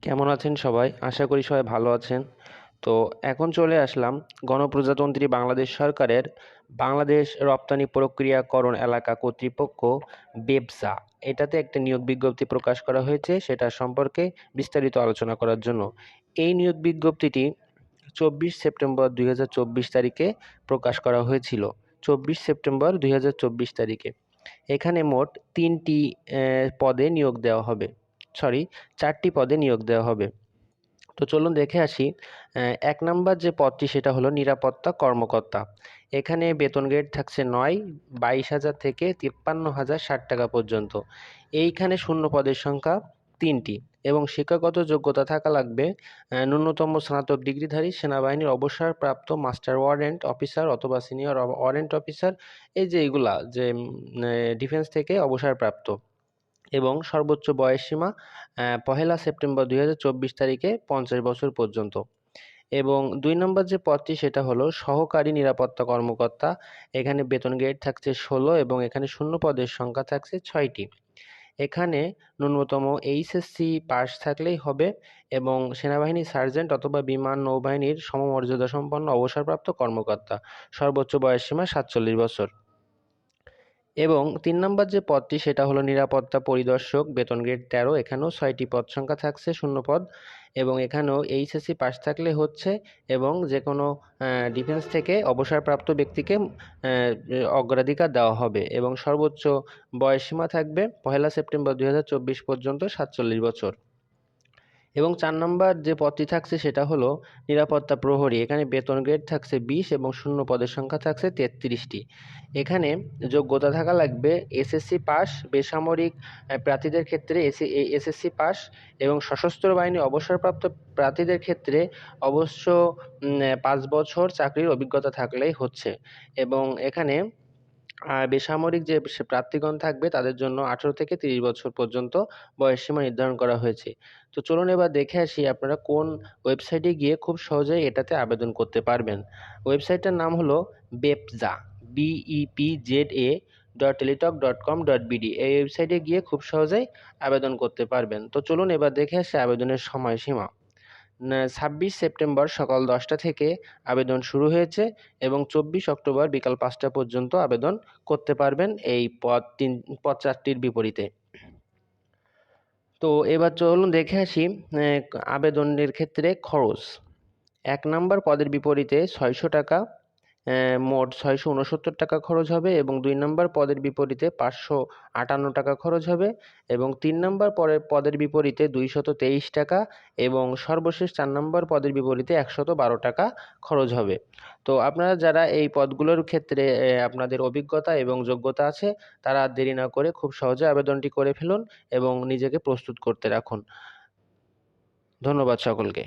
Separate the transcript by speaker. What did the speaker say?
Speaker 1: কেমন আছেন সবাই? আশা করি সবাই ভালো আছেন। তো এখন চলে আসলাম গণপ্রজাতন্ত্রী বাংলাদেশ সরকারের বাংলাদেশ রপ্তানি প্রক্রিয়াকরণ এলাকা কর্তৃপক্ষ বেবসা এটাতে একটা নিয়োগ বিজ্ঞপ্তি প্রকাশ করা হয়েছে, সেটা সম্পর্কে বিস্তারিত আলোচনা করার জন্য। এই নিয়োগ বিজ্ঞপ্তিটি 24 সেপ্টেম্বর 2024 তারিখে প্রকাশ করা হয়েছিল। 24 সেপ্টেম্বর 2024 তারিখে। এখানে মোট 3টি পদে নিয়োগ দেওয়া হবে। 4টি পদে নিয়োগ দেওয়া হবে। তো চলুন দেখে আসি। 1 নম্বর যে পদটি সেটা হলো নিরাপত্তা কর্মকর্তা। এখানে বেতন গ্রেড থাকছে 9, 22,000 থেকে 53,060 টাকা পর্যন্ত। এইখানে শূন্য পদের সংখ্যা 3টি এবং শিক্ষাগত যোগ্যতা থাকা লাগবে ন্যূনতম স্নাতক ডিগ্রিধারী, সেনাবাহিনীর অবসরপ্রাপ্ত মাস্টার ওয়ারেন্ট অফিসার অথবা সিনিয়র ওয়ারেন্ট অফিসার, এই যে এইগুলা যে ডিফেন্স থেকে অবসরপ্রাপ্ত, এবং সর্বোচ্চ বয়সসীমা 1 সেপ্টেম্বর 2024 তারিখে 50 বছর পর্যন্ত। এবং 2 নম্বর যে পদটি সেটা হলো সহকারী নিরাপত্তা কর্মকর্তা। এখানে বেতন গ্রেড থাকছে 16 এবং এখানে শূন্য পদের সংখ্যা থাকছে 6টি। এখানে ন্যূনতম এইচএসসি পাস থাকলেই হবে এবং সেনাবাহিনী সার্জেন্ট অথবা বিমান নৌবাহিনীর সমমর্যাদা সম্পন্ন অবসরপ্রাপ্ত কর্মকর্তা। সর্বোচ্চ বয়সসীমা 47 বছর। এবং 3 নম্বর যে পদটি সেটা হলো নিরাপত্তা পরিদর্শক, বেতন গ্রেড 13। এখানেও 6টি পদ সংখ্যা থাকছে, শূন্য পদ, এবং এখানেও এইচএসসি পাস থাকলে হচ্ছে এবং যে কোনো ডিফেন্স থেকে অবসরপ্রাপ্ত ব্যক্তিকে অগ্রাধিকার দেওয়া হবে এবং সর্বোচ্চ বয়সসীমা থাকবে 1 সেপ্টেম্বর 2024 পর্যন্ত 47 বছর। এবং 4 নম্বর যে পদটি থাকছে সেটা হলো নিরাপত্তা প্রহরী। এখানে বেতন গ্রেড থাকছে 20 এবং শূন্য পদের সংখ্যা থাকছে 33টি। এখানে যোগ্যতা থাকা লাগবে এসএসসি পাস, বেসামরিক প্রার্থীদের ক্ষেত্রে এসএসসি পাস, এবং সশস্ত্র বাহিনী অবসরপ্রাপ্ত প্রার্থীদের ক্ষেত্রে অবশ্য 5 বছর চাকরির অভিজ্ঞতা থাকলেই হচ্ছে। এবং এখানে বেসামরিক যে প্রার্থীগণ থাকবে তাদের জন্য 18 থেকে 30 বছর পর্যন্ত বয়সসীমা নির্ধারণ করা হয়েছে। তো চলুন এবার দেখে আসি আপনারা কোন ওয়েবসাইটে গিয়ে খুব সহজেই এটাতে আবেদন করতে পারবেন। ওয়েবসাইটটার নাম হলো বেপজা, BEPZA.teletalk.com.bd। এই ওয়েবসাইটে গিয়ে খুব সহজেই আবেদন করতে পারবেন। তো চলুন এবার দেখে আসি আবেদনের সময়সীমা। 26 সেপ্টেম্বর সকাল 10টা থেকে আবেদন শুরু হয়েছে এবং 24 অক্টোবর বিকাল 5টা পর্যন্ত আবেদন করতে পারবেন এই পদ 4টির বিপরীতে। তো এবার চলুন দেখে আসি আবেদনের ক্ষেত্রে খরচ। 1 নম্বর পদের বিপরীতে 600 টাকা, মোট 669 টাকা খরচ হবে এবং 2 নম্বর পদের বিপরীতে 558 টাকা খরচ হবে এবং 3 নম্বর পদের বিপরীতে 223 টাকা এবং সর্বশেষ 4 নম্বর পদের বিপরীতে 112 টাকা খরচ হবে। তো আপনারা যারা এই পদগুলোর ক্ষেত্রে আপনাদের অভিজ্ঞতা এবং যোগ্যতা আছে, তারা দেরি না করে খুব সহজে আবেদনটি করে ফেলুন এবং নিজেকে প্রস্তুত করতে রাখুন। ধন্যবাদ সকলকে।